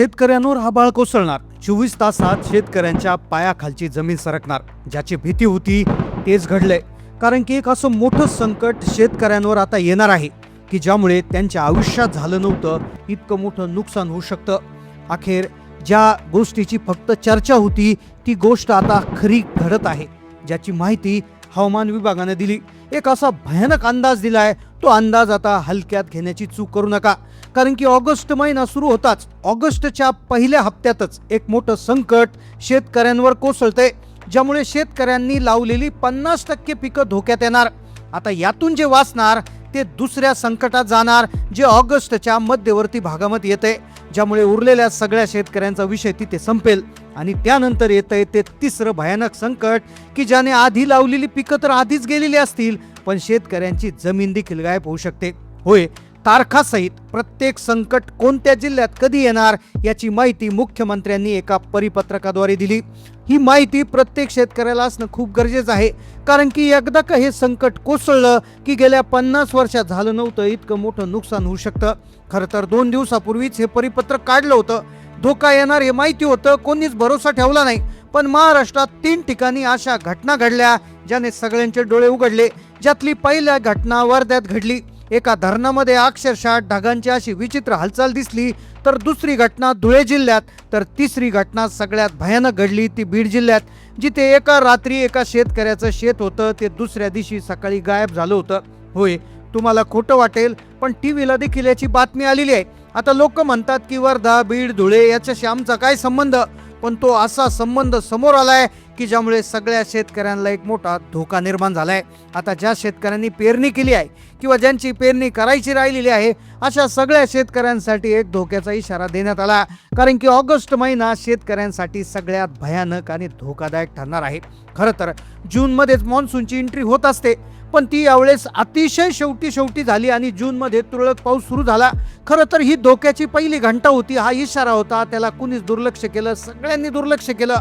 शेतकऱ्यांवर आभाळ कोसळणार, 24 तासात शेतकऱ्यांच्या पायाखालची जमीन सरकणार. ज्याची भीती होती तेच घडलंय. कारण की एक असं मोठं संकट शेतकऱ्यांवर आता येणार आहे की ज्यामुळे त्यांच्या आयुष्यात झालं नव्हतं इतकं मोठं नुकसान होऊ शकतं. अखेर ज्या गोष्टीची फक्त चर्चा होती ती गोष्ट आता खरी घडत आहे. ज्याची माहिती हवामान विभागाने दिली. एक असा भयानक अंदाज दिलाय. तो अंदाज आता हलक्यात घेण्याची चूक करू नका. कारण की ऑगस्ट महिना सुरू होताच ऑगस्टच्या पहिल्या हप्त्यातच एक मोठं संकट शेतकऱ्यांवर कोसळतंय. ज्यामुळे शेतकऱ्यांनी लावलेली 50% पिकं धोक्यात येणार. आता यातून जे वाचणार ते दुसऱ्या संकटात जाणार, जे ऑगस्टच्या मध्यवर्ती भागामध्ये येते. ज्यामुळे उरलेल्या सगळ्या शेतकऱ्यांचा विषय तिथे संपेल आणि त्यानंतर येतंय ते तिसरं भयानक संकट की ज्याने आधी लावलेली पिकं तर आधीच गेलेली असतील, पण शेतकऱ्यांची जमीन देखील गायब होऊ शकते. होय, तारखासहित प्रत्येक संकट कोणत्या जिल्ह्यात कधी येणार याची माहिती मुख्यमंत्र्यांनी एका परिपत्रकाद्वारे दिली. ही माहिती प्रत्येक शेतकऱ्याला असणं खूप गरजेचं आहे. कारण की एकदा का हे संकट कोसळलं की गेल्या 50 वर्षात झालं नव्हतं इतकं मोठं नुकसान होऊ शकतं. खरं तर 2 दिवसापूर्वीच हे परिपत्रक काढलं होतं. धोका येणार हे माहिती होतं, कोणीच भरोसा ठेवला नाही. पण महाराष्ट्रात 3 ठिकाणी अशा घटना घडल्या ज्याने सगळ्यांचे डोळे उघडले. ज्यातली पहिली घटना वर्ध्यात घडली. एका धरणामध्ये अक्षरशः ढगांची अशी विचित्र हालचाल दिसली. तर दुसरी घटना धुळे जिल्ह्यात, तर तिसरी घटना सगळ्यात भयानक घडली ती बीड जिल्ह्यात, जिथे एका रात्री एका शेतकऱ्याचं शेत होतं ते दुसऱ्या दिवशी सकाळी गायब झालं होतं. होय, तुम्हाला खोटं वाटेल पण टीव्हीला देखील याची बातमी आलेली आहे. आता लोक म्हणतात की वर्धा, बीड, धुळे याच्याशी आमचा काय संबंध, पण तो असा संबंध समोर आलाय की ज्यामुळे सगळ्या शेतकऱ्यांना एक मोठा धोका निर्माण झालाय. आता ज्या शेतकऱ्यांनी पेरणी केली आहे किंवा ज्यांची पेरणी करायची राहिलेली आहे अशा सगळ्या शेतकऱ्यांसाठी एक धोक्याचा इशारा देण्यात आला. कारण की ऑगस्ट महिना शेतकऱ्यांसाठी सगळ्यात भयानक आणि धोकादायक ठरणार आहे. खरं तर जूनमध्येच मान्सूनची एंट्री होत असते, पण ती यावेळेस अतिशय शेवटी झाली आणि जूनमध्ये तुरळक पाऊस सुरू झाला. खरं तर ही धोक्याची पहिली घंटा होती. हा इशारा होता, त्याला कुणीच दुर्लक्ष केलं, सगळ्यांनी दुर्लक्ष केलं.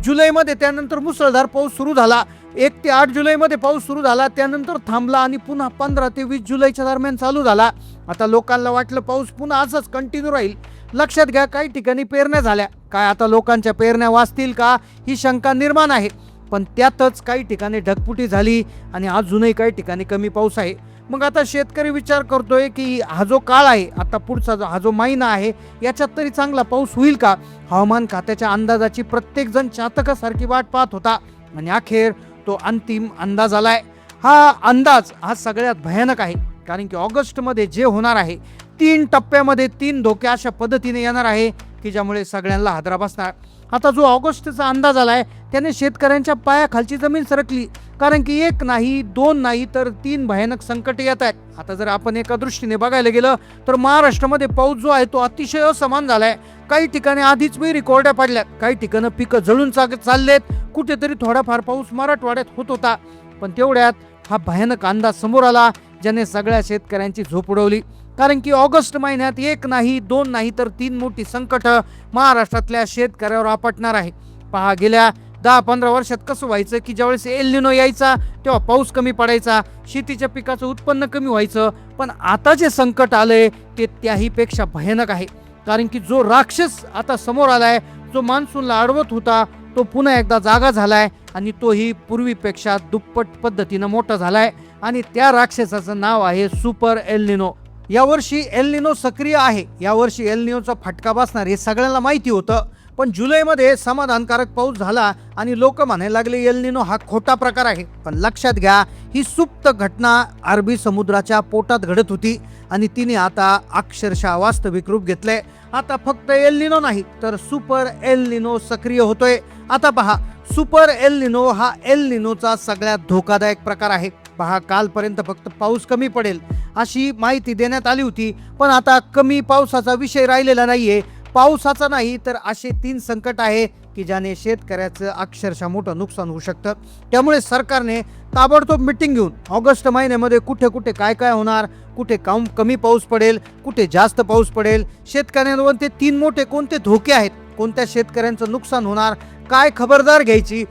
जुलैमध्ये त्यानंतर मुसळधार पाऊस सुरू झाला. 1 ते 8 जुलैमध्ये पाऊस सुरू झाला, त्यानंतर थांबला आणि पुन्हा 15 ते 20 जुलैच्या दरम्यान चालू झाला. आता लोकांना वाटलं पाऊस पुन्हा असंच कंटिन्यू राहील. लक्षात घ्या, काही ठिकाणी पेरण्या झाल्या. काय आता लोकांच्या पेरण्या वाचतील का ही शंका निर्माण आहे. पण त्यातच काही ठिकाणी ढगफुटी झाली आणि अजूनही काही ठिकाणी कमी पाऊस आहे. मग आता शेतकरी विचार करतोय की हा जो काळ आहे, आता पुढचा हा जो महिना आहे याच्यात तरी चांगला पाऊस होईल का. हवामान खात्याच्या अंदाजाची प्रत्येक जण चातकासारखी वाट पाहत होता आणि अखेर तो अंतिम अंदाज आलाय. हा अंदाज हा सगळ्यात भयानक आहे. कारण की ऑगस्टमध्ये जे होणार आहे 3 टप्प्यामध्ये 3 धोके अशा पद्धतीने येणार आहे की ज्यामुळे सगळ्यांना हादरा बसणार. आता जो ऑगस्टचा अंदाज आलाय त्याने शेतकऱ्यांच्या पायाखालची जमीन सरकली. कारण की 1 नाही 2 नाही तर 3 भयानक संकट येत आहेत. आता जर आपण एका दृष्टीने बघायला गेलं तर महाराष्ट्रामध्ये पाऊस जो आहे तो अतिशय असमान झालाय. काही ठिकाणी आधीच विहिरी कोरड्या पडल्यात, काही ठिकाणी पिकं जळून चाललेत, कुठेतरी थोडाफार पाऊस मराठवाड्यात होत होता. पण तेवढ्यात हा भयानक अंदाज समोर आला ज्याने सगळ्या शेतकऱ्यांची झोप उडवली. कारण की ऑगस्ट महिन्यात 1 नाही 2 नाही तर 3 मोठी संकट महाराष्ट्रातल्या शेतकऱ्यावर आपटणार आहे. पहा, गेल्या 10-15 वर्षात कसं व्हायचं की ज्यावेळेस एल निनो यायचा तेव्हा पाऊस कमी पडायचा, शेतीच्या पिकाचं उत्पन्न कमी व्हायचं. पण आता जे संकट आलंय ते त्याही पेक्षा भयानक आहे. कारण की जो राक्षस आता समोर आलाय, जो मान्सूनला अडवत होता, तो पुन्हा एकदा जागा झालाय आणि तोही पूर्वीपेक्षा दुप्पट पद्धतीनं मोठा झालाय. आणि त्या राक्षसाचं नाव आहे सुपर एल निनो. यावर्षी एल निनो सक्रिय आहे. यावर्षी एल निनोचा फटका बसणार हे सगळ्यांना माहिती होतं. पण जुलैमध्ये समाधानकारक पाऊस झाला आणि लोक म्हणायला लागले एल निनो हा खोटा प्रकार आहे. पण लक्षात घ्या, ही सुप्त घटना अरबी समुद्राच्या पोटात घडत होती आणि तिने आता अक्षरशः वास्तविक रूप घेतलंय. आता फक्त एल निनो नाही तर सुपर एल निनो सक्रिय होतोय. आता पहा, सुपर एल निनो हा एल निनोचा सगळ्यात धोकादायक प्रकार आहे. पहा, कालपर्यंत फक्त पाऊस कमी पडेल अशी माहिती देण्यात आली होती, पण आता कमी पावसाचा विषय राहिलेला नाहीये. पावसाचा नाही तर असे 3 संकट आहे की ज्याने शेतकऱ्याचं अक्षरशः मोठं नुकसान होऊ शकतं. त्यामुळे सरकारने ताबडतोब मिटिंग घेऊन ऑगस्ट महिन्यामध्ये कुठे कुठे काय काय होणार, कुठे कमी पाऊस पडेल, कुठे जास्त पाऊस पडेल, शेतकऱ्यांवर ते 3 मोठे कोणते धोके आहेत, कोणत्या शेतकऱ्यांचं नुकसान होणार, काय खबरदार घ्यायची,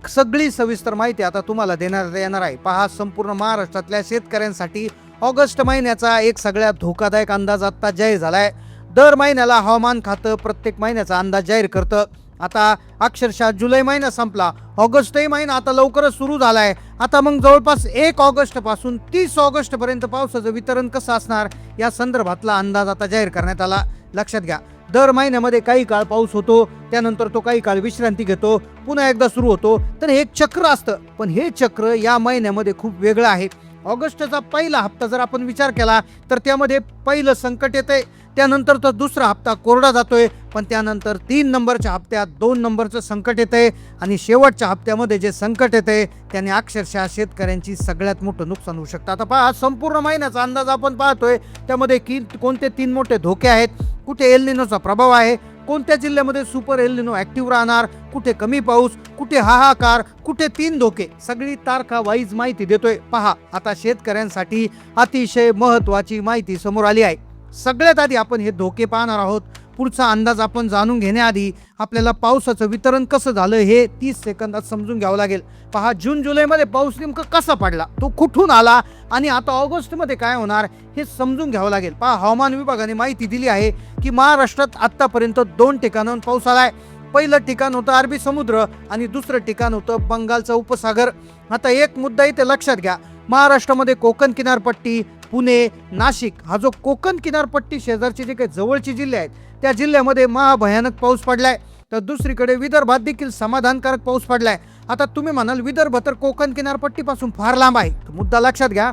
सगळी सविस्तर माहिती आता तुम्हाला देण्यात येणार आहे. पहा, संपूर्ण महाराष्ट्रातल्या शेतकऱ्यांसाठी ऑगस्ट महिन्याचा एक सगळ्यात धोकादायक अंदाज आता जाहीर झालाय. दर महिन्याला हवामान खातं प्रत्येक महिन्याचा अंदाज जाहीर करतं. आता अक्षरशः जुलै महिना संपला, ऑगस्टही महिना आता लवकरच सुरू झाला आहे. आता मग जवळपास 1 ऑगस्टपासून 30 ऑगस्टपर्यंत पावसाचं वितरण कसं असणार या संदर्भातला अंदाज आता जाहीर करण्यात आला. लक्षात घ्या, दर महिन्यामध्ये काही काळ पाऊस होतो, त्यानंतर तो काही काळ विश्रांती घेतो, पुन्हा एकदा सुरू होतो. तर हे एक चक्र असतं, पण हे चक्र या महिन्यामध्ये खूप वेगळं आहे. ऑगस्टचा पहिला हप्ता जर आपण विचार केला तर त्यामध्ये पहिलं संकट येतंय, त्यानंतर तो दुसरा हप्ता कोरडा जातोय, पण त्यानंतर 3 नंबरच्या हप्त्यात 2 नंबरचं संकट येतंय आणि शेवटच्या हप्त्यामध्ये जे संकट येतंय त्याने अक्षरशः शेतकऱ्यांची सगळ्यात मोठं नुकसान होऊ शकतं. आता पहा, संपूर्ण महिन्याचा अंदाज आपण पाहतोय, त्यामध्ये कोणते 3 मोठे धोके आहेत, कुठे एल निनोचा प्रभाव आहे, कोणत्या जिल्ह्यामध्ये सुपर एल निनो ऍक्टिव्ह राहणार, कुठे कमी पाऊस, कुठे हाहाकार, कुठे 3 धोके, सगळी तारखा वाईज माहिती देतोय. पहा, आता शेतकऱ्यांसाठी अतिशय महत्त्वाची माहिती समोर आली आहे. सगळ्यात आधी आपण हे धोके पाहणार आहोत. पुढचा अंदाज आपण जाणून घेण्याआधी आपल्याला पावसाचं वितरण कसं झालं हे 30 सेकंदात समजून घ्यावं लागेल. पहा, जून जुलैमध्ये पाऊस नेमका कसा पडला, तो कुठून आला आणि आता ऑगस्टमध्ये काय होणार हे समजून घ्यावं लागेल. पहा, हवामान विभागाने माहिती दिली आहे की महाराष्ट्रात आतापर्यंत 2 ठिकाणांवर पाऊस आलाय. पहिलं ठिकाण होतं अरबी समुद्र आणि दुसरं ठिकाण होतं बंगालचा उपसागर. आता एक मुद्दा इथे लक्षात घ्या, महाराष्ट्रामध्ये कोकण किनारपट्टी, पुणे, नाशिक हा जो कोकण किनारपट्टी शेजारचे जे काही जवळचे जिल्हे आहेत त्या जिल्ह्यामध्ये महाभयानक पाऊस पडलाय. तर दुसरीकडे विदर्भात देखील समाधानकारक पाऊस पडलाय. आता तुम्ही म्हणाल विदर्भ तर कोकण किनारपट्टीपासून फार लांब आहे. मुद्दा लक्षात घ्या,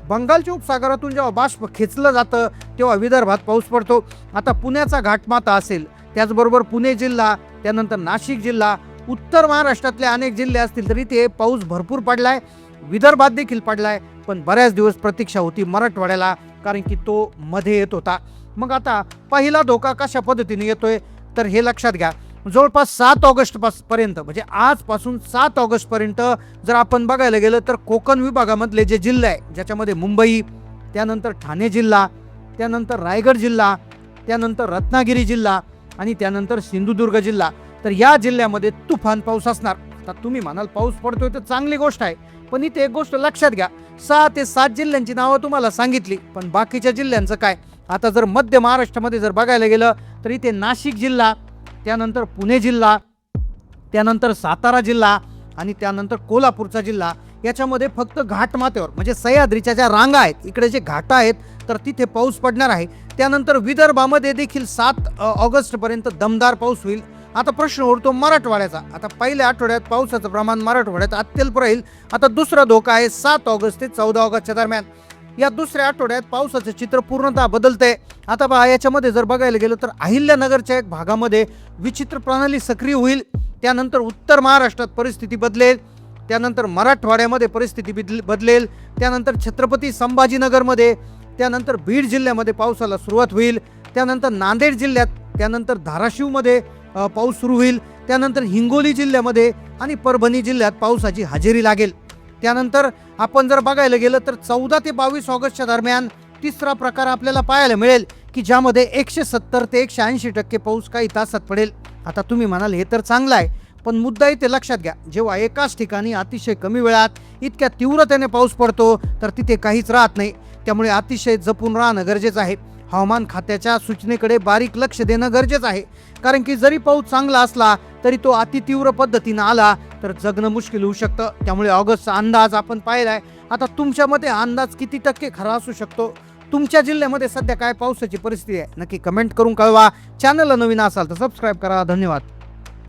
बंगालच्या उपसागरातून जेव्हा बाष्प खेचलं जातं तेव्हा विदर्भात पाऊस पडतो. आता पुण्याचा घाटमाथा असेल, त्याचबरोबर पुणे जिल्हा, त्यानंतर नाशिक जिल्हा, उत्तर महाराष्ट्रातले अनेक जिल्हे असतील तरी ते पाऊस भरपूर पडलाय. विदर्भात देखील पडलाय, पण बऱ्याच दिवस प्रतीक्षा होती मराठवाड्याला, कारण की तो मध्ये येत होता. मग आता पहिला धोका कशा पद्धतीने येतोय तर हे लक्षात घ्या, जवळपास 7 ऑगस्ट पर्यंत म्हणजे आजपासून 7 ऑगस्ट पर्यंत जर आपण बघायला गेलं तर कोकण विभागामधले जे जिल्हे आहे, ज्याच्यामध्ये मुंबई, त्यानंतर ठाणे जिल्हा, त्यानंतर रायगड जिल्हा, त्यानंतर रत्नागिरी जिल्हा आणि त्यानंतर सिंधुदुर्ग जिल्हा, तर या जिल्ह्यामध्ये तुफान पाऊस असणार. आता तुम्ही म्हणाल पाऊस पडतोय तर चांगली गोष्ट आहे, पण इथे एक गोष्ट लक्षात घ्या, 6 ते 7 जिल्ह्यांची नावं तुम्हाला सांगितली, पण बाकीच्या जिल्ह्यांचं काय? आता जर मध्य महाराष्ट्रामध्ये जर बघायला गेलं तर इथे नाशिक जिल्हा, त्यानंतर पुणे जिल्हा, त्यानंतर सातारा जिल्हा आणि त्यानंतर कोल्हापूरचा जिल्हा, याच्यामध्ये फक्त घाटमाथ्यावर म्हणजे सह्याद्रीच्या ज्या रांगा आहेत, इकडे जे घाट आहेत तर तिथे पाऊस पडणार आहे. त्यानंतर विदर्भामध्ये देखील 7 ऑगस्टपर्यंत दमदार पाऊस होईल. आता प्रश्न उरतो मराठवाड्याचा. आता पहिल्या आठवड्यात पावसाचं प्रमाण मराठवाड्यात अत्यल्प राहील. आता दुसरा धोका आहे 7 ऑगस्ट ते 14 ऑगस्टच्या दरम्यान. या दुसऱ्या आठवड्यात पावसाचं चित्र पूर्णतः बदलतंय. आता पहा, याच्यामध्ये जर बघायला गेलं तर अहिल्यानगरच्या एक भागामध्ये विचित्र प्रणाली सक्रिय होईल. त्यानंतर उत्तर महाराष्ट्रात परिस्थिती बदलेल, त्यानंतर मराठवाड्यामध्ये परिस्थिती बदलेल, त्यानंतर छत्रपती संभाजीनगरमध्ये, त्यानंतर बीड जिल्ह्यामध्ये पावसाला सुरुवात होईल, त्यानंतर नांदेड जिल्ह्यात, त्यानंतर धाराशिवमध्ये पाऊस सुरू होईल, त्यानंतर हिंगोली जिल्ह्यामध्ये आणि परभणी जिल्ह्यात पावसाची हजेरी लागेल. त्यानंतर आपण जर बघायला गेलं तर 14 ते 22 ऑगस्टच्या दरम्यान तिसरा प्रकार आपल्याला पाहायला मिळेल की ज्यामध्ये 170 ते 180% पाऊस काही तासात पडेल. आता तुम्ही म्हणाल हे तर चांगलं आहे, पण मुद्दा इथे लक्षात घ्या, जेव्हा एकाच ठिकाणी अतिशय कमी वेळात इतक्या तीव्रतेने पाऊस पडतो तर तिथे काहीच राहत नाही. त्यामुळे अतिशय जपून राहणं गरजेचं आहे. हवामान खात्याच्या सूचनेकडे बारीक लक्ष देणं गरजेचं आहे, कारण की जरी पाऊस चांगला असला तरी तो अतितीव्र पद्धतीनं आला तर जगणं मुश्किल होऊ शकतं. त्यामुळे ऑगस्टचा अंदाज आपण पाहिलाय. आता तुमच्या मते अंदाज किती टक्के खरा असू शकतो? तुमच्या जिल्ह्यामध्ये सध्या काय पावसाची परिस्थिती आहे नक्की कमेंट करून कळवा. चॅनलला नवीन असाल तर सबस्क्राईब करा. धन्यवाद.